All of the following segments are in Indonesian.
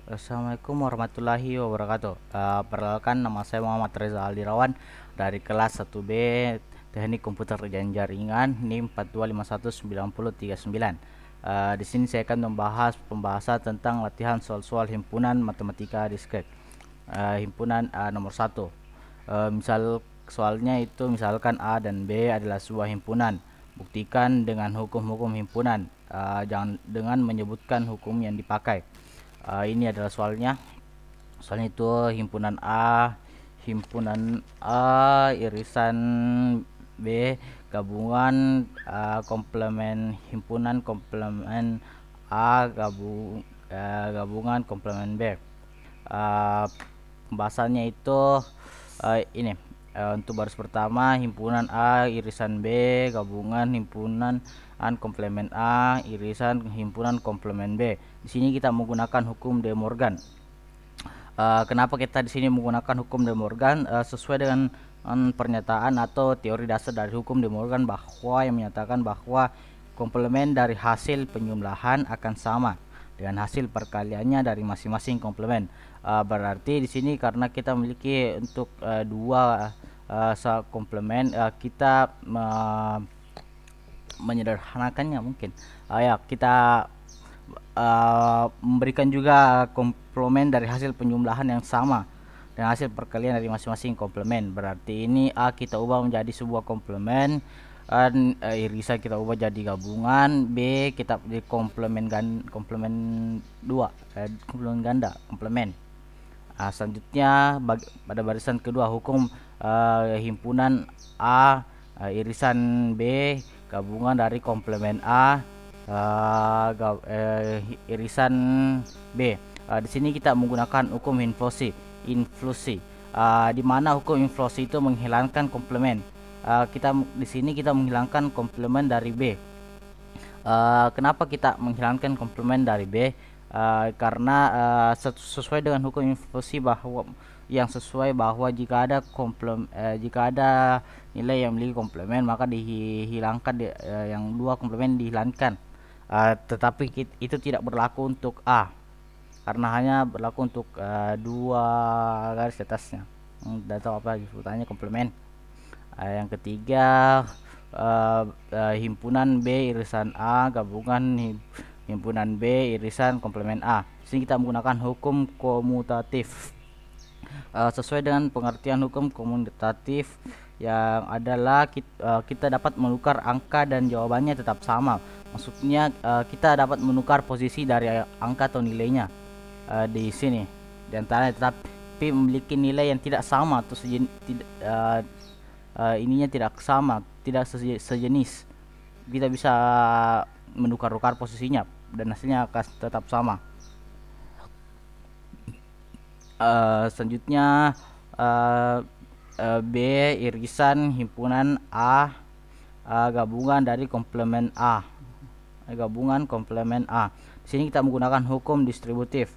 Assalamualaikum warahmatullahi wabarakatuh. Perkenalkan, nama saya Muhammad Reza Aldirawan dari kelas 1B Teknik Komputer dan Jaringan NIM 42519039. Di sini saya akan membahas pembahasan tentang latihan soal-soal himpunan matematika diskret. Himpunan nomor 1. Misal soalnya itu misalkan A dan B adalah sebuah himpunan. Buktikan dengan hukum-hukum himpunan, jangan dengan menyebutkan hukum yang dipakai. Ini adalah soalnya. Soalnya itu himpunan A irisan B gabungan komplemen himpunan komplemen A gabungan komplemen B. Pembahasannya itu ini. Untuk baris pertama, himpunan A irisan B gabungan himpunan komplemen A irisan himpunan komplemen B. Di sini kita menggunakan hukum De Morgan. Kenapa kita di sini menggunakan hukum De Morgan? Sesuai dengan pernyataan atau teori dasar dari hukum De Morgan bahwa yang menyatakan bahwa komplemen dari hasil penjumlahan akan sama dengan hasil perkaliannya dari masing-masing komplemen. Berarti di sini karena kita memiliki untuk dua komplemen, kita menyederhanakannya mungkin. Ya, kita memberikan juga komplemen dari hasil penjumlahan yang sama dengan hasil perkalian dari masing-masing komplemen. Berarti ini A kita ubah menjadi sebuah komplemen, irisan kita ubah jadi gabungan, B kita di komplemen komplemen ganda komplemen. Selanjutnya pada barisan kedua, hukum himpunan A irisan B gabungan dari komplemen A irisan B. Di sini kita menggunakan hukum influsi. Di mana hukum influsi itu menghilangkan komplemen. Di sini kita menghilangkan komplemen dari B. Kenapa kita menghilangkan komplemen dari B? Karena sesuai dengan hukum influsi bahwa jika ada nilai yang memiliki komplemen maka dihilangkan yang dua komplemen dihilangkan. Tetapi itu tidak berlaku untuk A karena hanya berlaku untuk dua garis di atasnya. Tidak tahu apa sebutannya komplemen. Yang ketiga, himpunan B irisan A gabungan himpunan B irisan komplemen A. Di sini kita menggunakan hukum komutatif. Sesuai dengan pengertian hukum komutatif yang adalah kita dapat menukar angka dan jawabannya tetap sama. Maksudnya kita dapat menukar posisi dari angka atau nilainya di sini. Di antaranya tetapi memiliki nilai yang tidak sama atau ininya tidak sama, tidak sejenis. Kita bisa menukar-nukar posisinya dan hasilnya akan tetap sama. Selanjutnya B irisan himpunan A gabungan dari komplemen A gabungan komplemen A. Di sini kita menggunakan hukum distributif.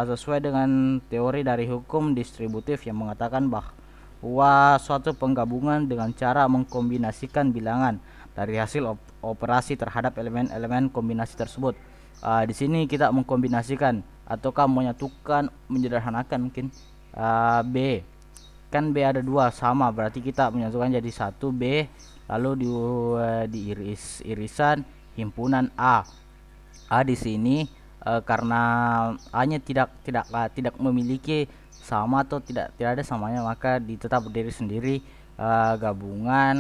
Sesuai dengan teori dari hukum distributif yang mengatakan bahwa suatu penggabungan dengan cara mengkombinasikan bilangan dari hasil operasi terhadap elemen-elemen kombinasi tersebut. Di sini kita mengkombinasikan ataukah menyatukan, menyederhanakan mungkin. B kan B ada dua sama, berarti kita menyatukan jadi satu B lalu irisan himpunan A. Di sini karena A-nya tidak memiliki sama atau tidak ada samanya, maka tetap berdiri sendiri gabungan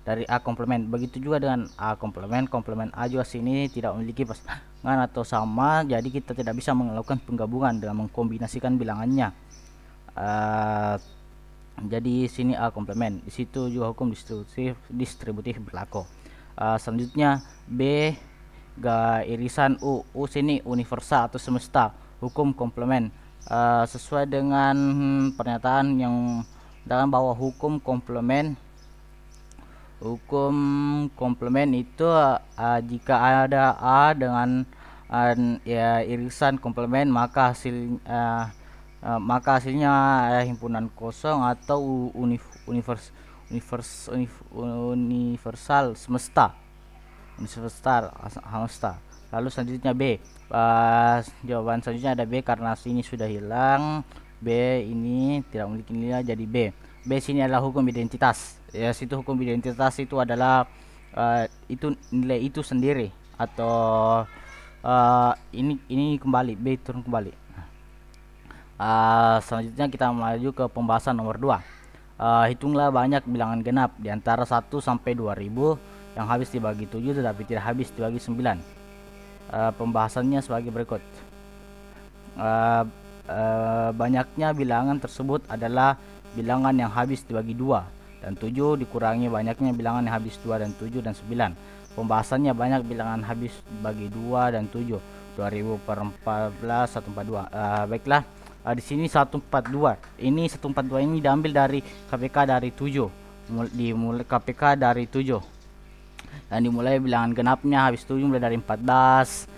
dari A komplemen. Begitu juga dengan A komplemen A juga sini tidak memiliki pasangan atau sama, jadi kita tidak bisa melakukan penggabungan dengan mengkombinasikan bilangannya. Jadi sini A komplemen, di situ juga hukum distributif berlaku. Selanjutnya B irisan U sini universal atau semesta, hukum komplemen. Sesuai dengan pernyataan yang dalam bahwa hukum komplemen itu jika ada A dengan irisan komplemen maka hasilnya himpunan kosong atau universal semesta. Lalu selanjutnya B. Jawaban selanjutnya ada B karena sini sudah hilang. B ini tidak memiliki nilai, jadi B. B sini adalah hukum identitas. Ya, situ hukum identitas itu adalah itu nilai itu sendiri, atau ini kembali, B turun kembali. Selanjutnya kita maju ke pembahasan nomor 2. Hitunglah banyak bilangan genap di antara 1 sampai 2000 yang habis dibagi 7 tetapi tidak habis dibagi 9. Pembahasannya sebagai berikut. Banyaknya bilangan tersebut adalah bilangan yang habis dibagi 2 dan 7 dikurangi banyaknya bilangan yang habis 2 dan 7 dan 9. Pembahasannya banyak bilangan habis bagi 2 dan 7. 2000 per 14 142. Baiklah, di sini 142. Ini 142 ini diambil dari KPK dari 7. Dimulai KPK dari 7. Dan dimulai bilangan genapnya habis 7 mulai dari 14.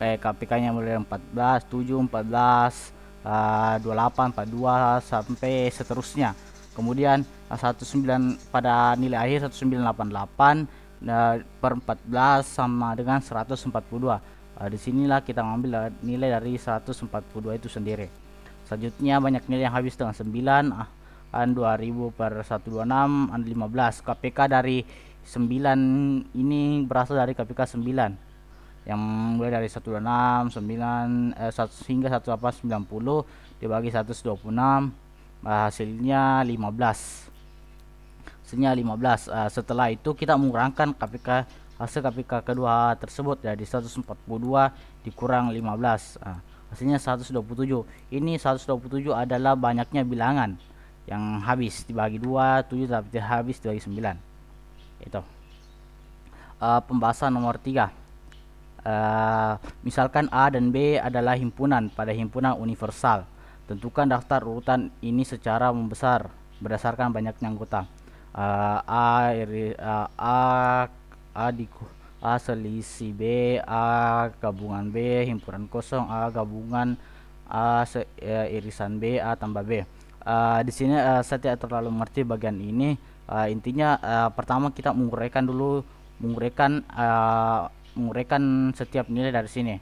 KPK-nya mulai dari 14, 7, 14, 28, 42 sampai seterusnya. Kemudian 19 pada nilai akhir 1988 per 14 sama dengan 142. Disinilah kita mengambil nilai dari 142 itu sendiri. Selanjutnya banyak nilai yang habis dengan 9. 2000 per 126 15. KPK dari 9 ini berasal dari KPK 9 yang mulai dari 126 9 hingga 1890 dibagi 126, hasilnya 15. Setelah itu kita mengurangkan KPK, hasil KPK kedua tersebut dari 142 dikurang 15, hasilnya 127. Ini 127 adalah banyaknya bilangan yang habis dibagi 2, 7 tapi tidak habis dibagi 9. Itu. Pembahasan nomor 3. Misalkan A dan B adalah himpunan pada himpunan universal. Tentukan daftar urutan ini secara membesar berdasarkan banyaknya anggota. A selisih B, A gabungan B, himpunan kosong, A gabungan A irisan B, A tambah B. Di sini saya tidak terlalu mengerti bagian ini. Intinya pertama kita menguraikan dulu, menguraikan setiap nilai dari sini.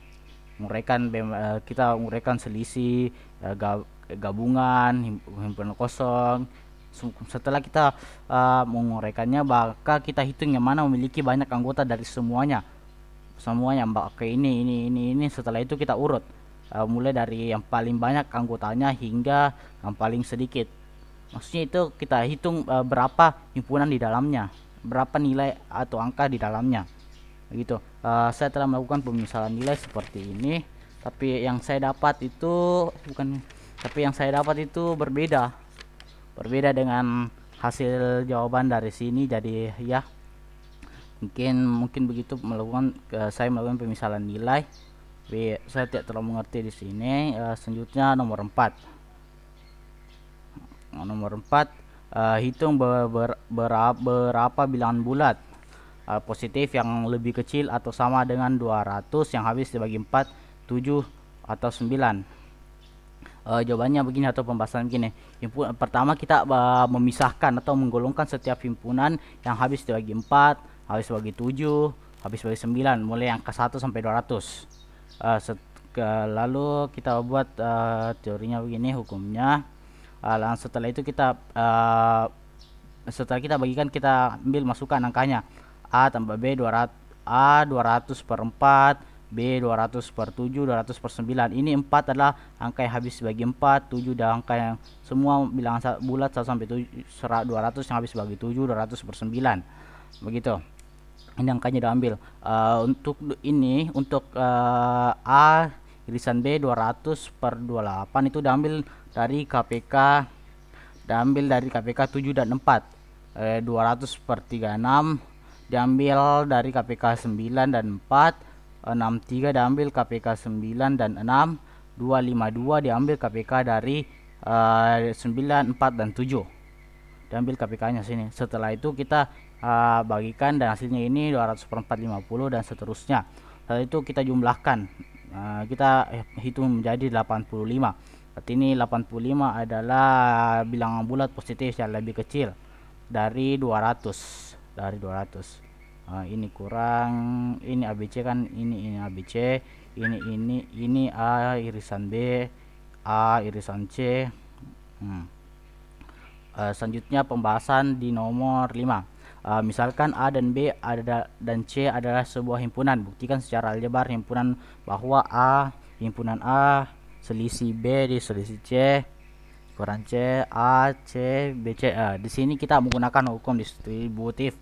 Kita menguraikan selisih, gabungan, himpunan kosong. Setelah kita menguraikannya, maka kita hitung yang mana memiliki banyak anggota dari semuanya. Maka ini. Setelah itu kita urut, mulai dari yang paling banyak anggotanya hingga yang paling sedikit. Maksudnya itu kita hitung berapa himpunan di dalamnya, berapa nilai atau angka di dalamnya, begitu. Saya telah melakukan pemisalan nilai seperti ini, tapi yang saya dapat itu berbeda dengan hasil jawaban dari sini. Jadi ya mungkin begitu saya melakukan pemisalan nilai. Saya tidak terlalu mengerti di sini. Selanjutnya nomor 4. Hitung berapa bilangan bulat positif yang lebih kecil atau sama dengan 200 yang habis dibagi 4, 7 atau 9. Jawabannya begini atau pembahasan begini. Pertama kita memisahkan atau menggolongkan setiap himpunan yang habis dibagi 4, habis dibagi 7, habis dibagi 9, mulai angka 1 sampai 200. Lalu kita buat teorinya begini, hukumnya. Setelah itu setelah kita bagikan, kita ambil masukkan angkanya. A tambah B 200, A 200 per 4, B 200 per 7, 200 per 9. Ini 4 adalah angka yang habis bagi 4, 7 dan angka yang semua bilangan bulat 1 sampai 7, 200 yang habis bagi 7, 200 per 9. Begitu. Ini angkanya diambil. Untuk A irisan B 200 per 28 itu diambil dari KPK 7 dan 4. 200 per 36 diambil dari KPK 9 dan 4. 63 diambil KPK 9 dan 6. 252 diambil KPK dari 9, 4 dan 7. Diambil KPK-nya sini. Setelah itu kita bagikan dan hasilnya ini 200 per 450 dan seterusnya. Setelah itu kita jumlahkan. Kita hitung menjadi 85. Berarti ini 85 adalah bilangan bulat positif yang lebih kecil dari 200. Ini kurang, ini ABC kan, ini ABC, ini A irisan B, A irisan C. Selanjutnya pembahasan di nomor 5. Misalkan A dan B dan C adalah sebuah himpunan. Buktikan secara aljabar himpunan bahwa A himpunan A selisih B di selisih C kurang C A C B C. Di sini kita menggunakan hukum distributif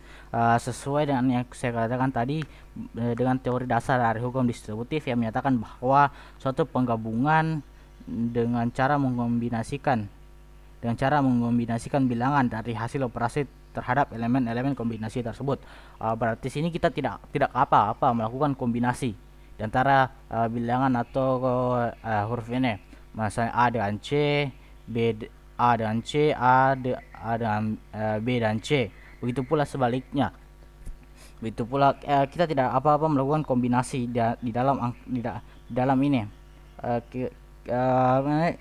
sesuai dengan yang saya katakan tadi, dengan teori dasar dari hukum distributif yang menyatakan bahwa suatu penggabungan dengan cara mengombinasikan bilangan dari hasil operasi terhadap elemen-elemen kombinasi tersebut. Berarti sini kita tidak apa-apa melakukan kombinasi di antara bilangan atau huruf ini. Misalnya A dengan C, A dengan C, A dengan B dan C. Begitu pula sebaliknya. Begitu pula kita tidak apa-apa melakukan kombinasi di dalam ini.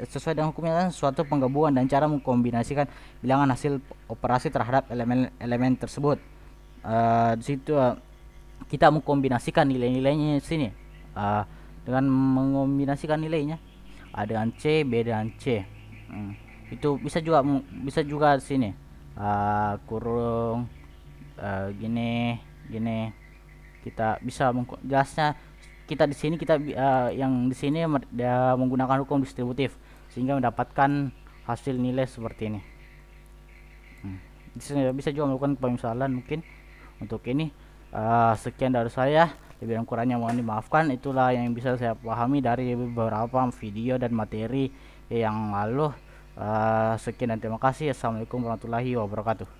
Sesuai dengan hukumnya, suatu penggabungan dan cara mengkombinasikan bilangan hasil operasi terhadap elemen tersebut. Di situ kita mengkombinasikan nilai-nilainya sini dengan mengombinasikan nilainya A dengan C, B dengan C. Itu bisa juga di sini kurung gini kita bisa jelasnya. Kita di sini yang di sini menggunakan hukum distributif sehingga mendapatkan hasil nilai seperti ini. Bisa juga melakukan pemisalan mungkin untuk ini. Sekian dari saya, lebih dan kurangnya mohon dimaafkan. Itulah yang bisa saya pahami dari beberapa video dan materi yang lalu. Sekian dan terima kasih. Assalamualaikum warahmatullahi wabarakatuh.